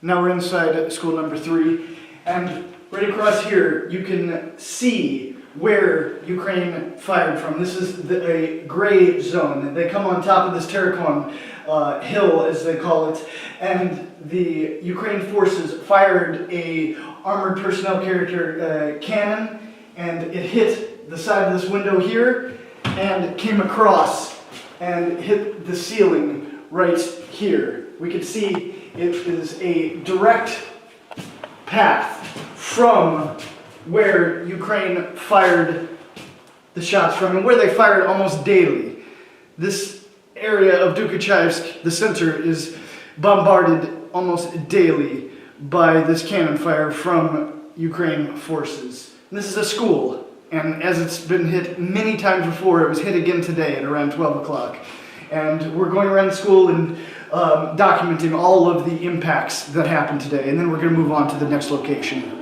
Now we're inside school number 3, and right across here you can see where Ukraine fired from. This is a gray zone. They come on top of this terracon hill, as they call it, and the Ukraine forces fired a armored personnel carrier cannon, and it hit the side of this window here, and it came across and hit the ceiling right here. We can see it is a direct path from where Ukraine fired the shots from, and where they fired almost daily. This area of Dokuchaevsk, the center, is bombarded almost daily by this cannon fire from Ukraine forces. And this is a school, and as it's been hit many times before, it was hit again today at around 12 o'clock. And we're going around the school and documenting all of the impacts that happened today, and then we're going to move on to the next location.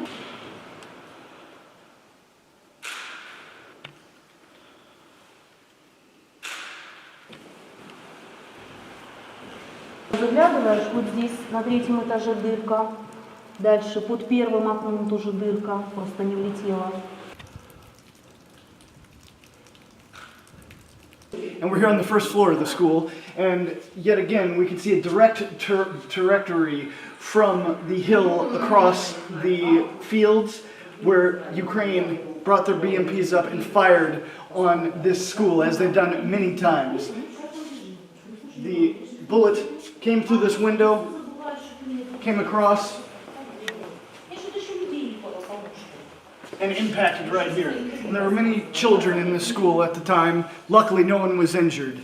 Заглядываешь, вот здесь на 3-м этаже дырка, дальше под 1-м окном тоже дырка, просто не влетела. And we're here on the first floor of the school, and yet again we can see a direct trajectory from the hill across the fields where Ukraine brought their BMPs up and fired on this school, as they've done many times. The bullet came through this window, came across, and impacted right here. And there were many children in this school at the time. Luckily, no one was injured.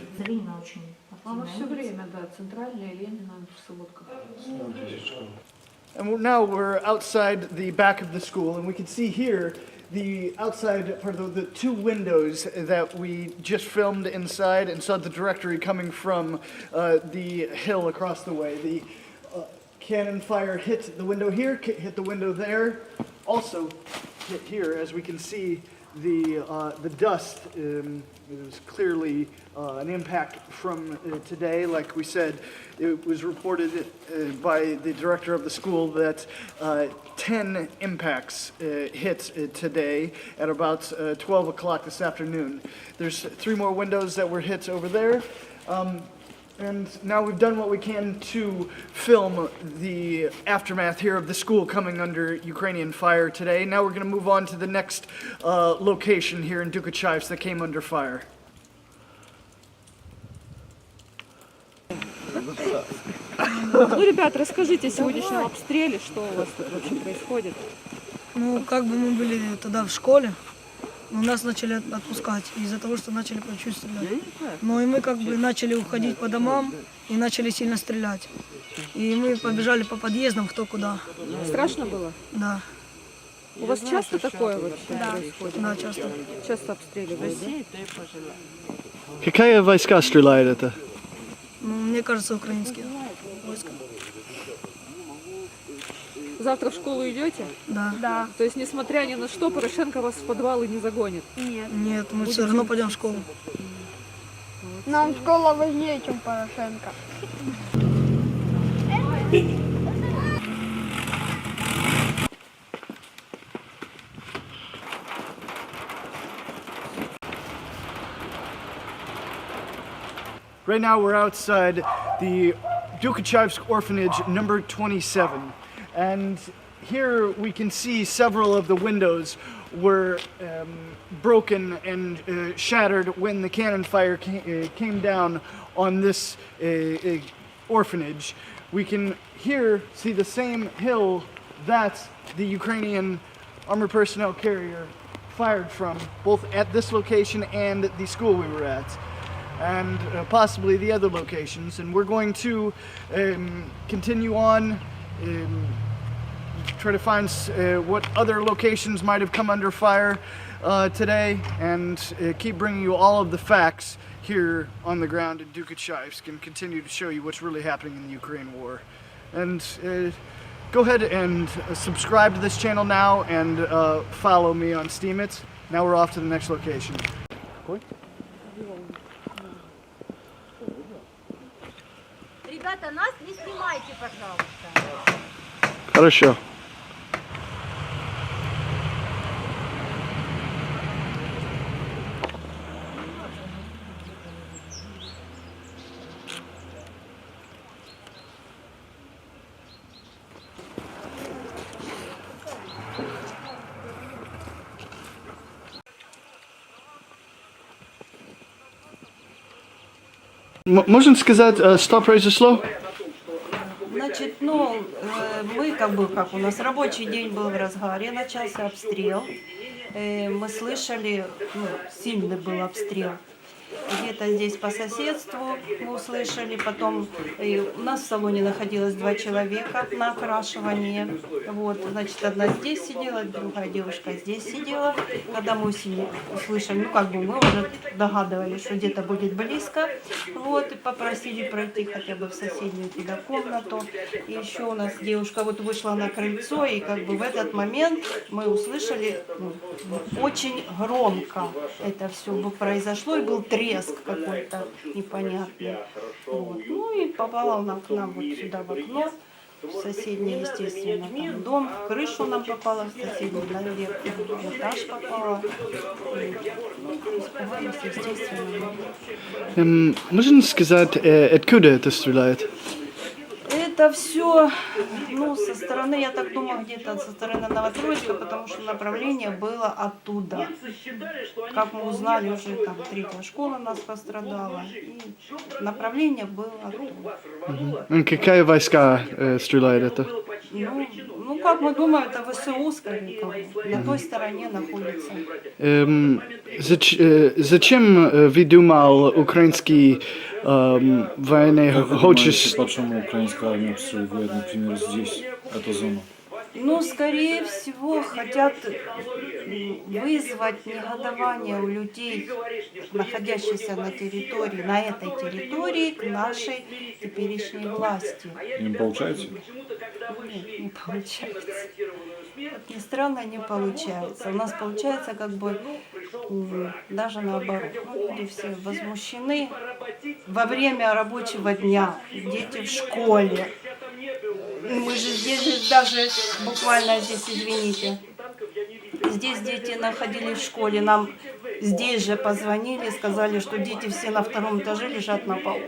And now we're outside the back of the school, and we can see here the outside part of the 2 windows that we just filmed inside and saw the directory coming from the hill across the way. The cannon fire hit the window here, hit the window there, also hit here. As we can see, the dust, it was clearly an impact from today. Like we said, it was reported by the director of the school that 10 impacts hit today at about 12 o'clock this afternoon. There's 3 more windows that were hit over there. And now we've done what we can to film the aftermath here of the school coming under Ukrainian fire today. Now we're going to move on to the next location here in Dokuchaevsk that came under fire. Ну, ребят, расскажите о сегодняшнем обстреле, что у вас тут вообще происходит? Ну, как бы мы были тогда в школе, но нас начали отпускать из-за того, что начали почувствовать. Но и мы как бы начали уходить по домам и начали сильно стрелять. И мы побежали по подъездам кто куда. Страшно было? Да. У вас часто такое вообще происходит? Да, часто. Часто обстреливают, да? Какие войска стреляют это? Ну, мне кажется, украинские войска. Завтра в школу идете? Да. Да. То есть, несмотря ни на что, Порошенко вас в подвал и не загонит? Нет. Нет, мы все равно пойдем в школу. Нам школа важнее, чем Порошенко. Right now we're outside the Dokuchaevsk orphanage number 27. And here we can see several of the windows were broken and shattered when the cannon fire came down on this orphanage. We can here see the same hill that the Ukrainian armored personnel carrier fired from, both at this location and the school we were at, and possibly the other locations. And we're going to continue on, try to find what other locations might have come under fire today, and keep bringing you all of the facts here on the ground in Dokuchaevsk, and continue to show you what's really happening in the Ukraine war. And go ahead and subscribe to this channel now, and follow me on Steemit. Now we're off to the next location. Ребята, нас не снимайте, пожалуйста. Хорошо. Можно сказать, что произошло? Значит, мы как у нас рабочий день был в разгаре, начался обстрел. Мы слышали, сильный был обстрел. Где-то здесь по соседству мы услышали, потом у нас в салоне находилось 2 человека на окрашивании. Вот, значит, одна здесь сидела, другая девушка здесь сидела. Когда мы услышали, мы уже догадывались, что где-то будет близко, вот, и попросили пройти хотя бы в соседнюю туда комнату. И еще у нас девушка вот вышла на крыльцо, и в этот момент мы услышали очень громко это все произошло, и был треск какой-то непонятный. Вот. И попала она к нам вот сюда в окно, в соседний, естественно, там дом, в крышу нам попала, в соседний наверх, в этаж попала. Испугались, естественно. Можно сказать, откуда это стреляет? Это все, со стороны, я так думаю, где-то со стороны Новотроицка, потому что направление было оттуда. Как мы узнали, уже там 3-я школа у нас пострадала, и направление было оттуда. Какая войска стреляет это? Как мы думаем, это ВСУ, скорее всего, на той стороне находится. Зачем вы думал, украинский военный хочет... Почему украинская армия обстреливает, например, здесь, эту зону? Скорее всего, хотят вызвать негодование у людей, находящихся на этой территории, к нашей теперешней власти. Им получается? Нет, не получается. Как ни странно, не получается. У нас получается даже наоборот. Люди все возмущены во время рабочего дня, дети в школе. Мы же здесь даже, буквально здесь, извините, здесь дети находились в школе, нам здесь же позвонили, сказали, что дети все на 2-м этаже лежат на полу.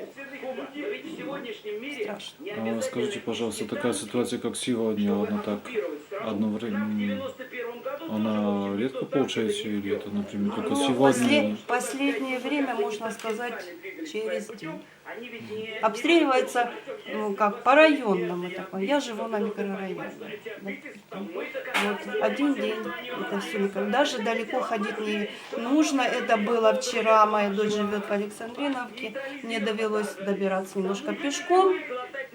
Страшно. Скажите, пожалуйста, такая ситуация, как сегодня, она так одно время, она редко получается или это, например, только сегодня? Последнее время, можно сказать, через день. Обстреливается, по районному такому. Я живу на микрорайоне. Вот, один день это все. Даже далеко ходить не нужно. Это было вчера. Моя дочь живет в Александриновке. Мне довелось добираться немножко пешком.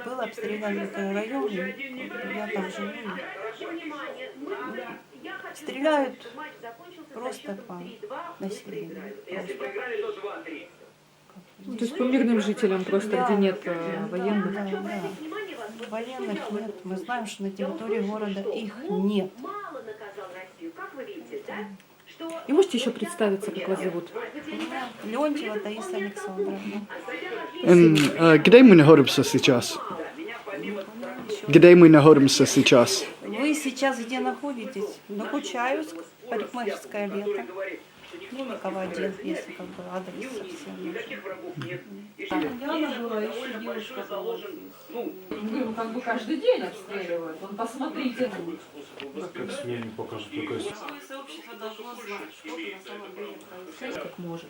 Был обстрелян микрорайон. Я там живу. Стреляют просто по населению. То есть по мирным жителям просто, где нет военных? Да. Военных нет. Мы знаем, что на территории города их нет. И можете еще представиться, как вас зовут? Леонтьева Таиса Александровна. Где мы находимся сейчас? Где мы находимся сейчас? Вы сейчас где находитесь? Докучаевск, парикмахерское лето. Новикова 1, если адрес совсем. Яна была, еще девушка была. Каждый день обстреливают. Посмотрите. Как СМИ не покажут, какая Сообщество должно знать, что на самом деле происходит. Как может.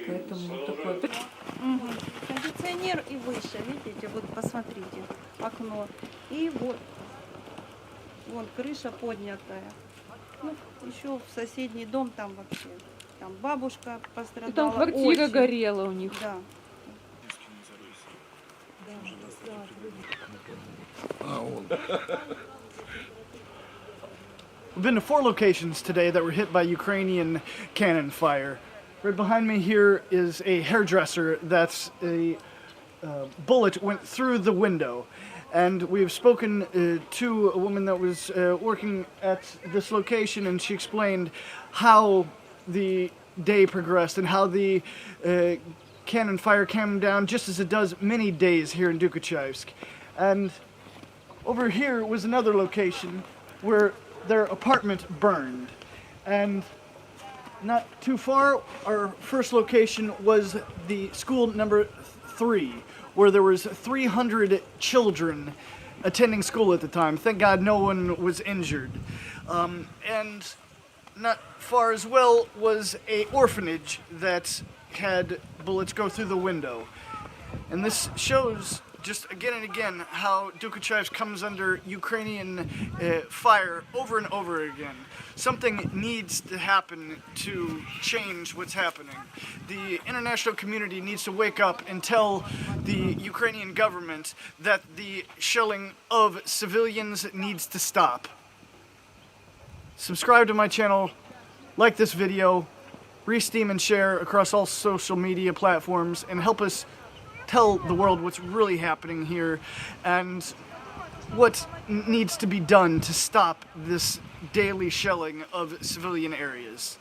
Поэтому такое... Кондиционер и выше, видите, вот посмотрите, окно. И вот, вон крыша поднятая. Еще в соседний дом там вообще, там бабушка пострадала. И там квартира очень. горела у них. Да. We've been to 4 locations today that were hit by Ukrainian cannon fire. Right behind me here is a hairdresser that's a bullet went through the window. And we've spoken to a woman that was working at this location, and she explained how the day progressed and how the cannon fire came down just as it does many days here in Dokuchaevsk. And Over here was another location where their apartment burned. And not too far, our first location was the school number 3, where there was 300 children attending school at the time. Thank God no one was injured. And not far as well was a orphanage that had bullets go through the window. And this shows just again and again how Dokuchaevsk comes under Ukrainian fire over and over again. Something needs to happen to change what's happening. The international community needs to wake up and tell the Ukrainian government that the shelling of civilians needs to stop. Subscribe to my channel, like this video, re-steam and share across all social media platforms, and help us tell the world what's really happening here and what needs to be done to stop this daily shelling of civilian areas.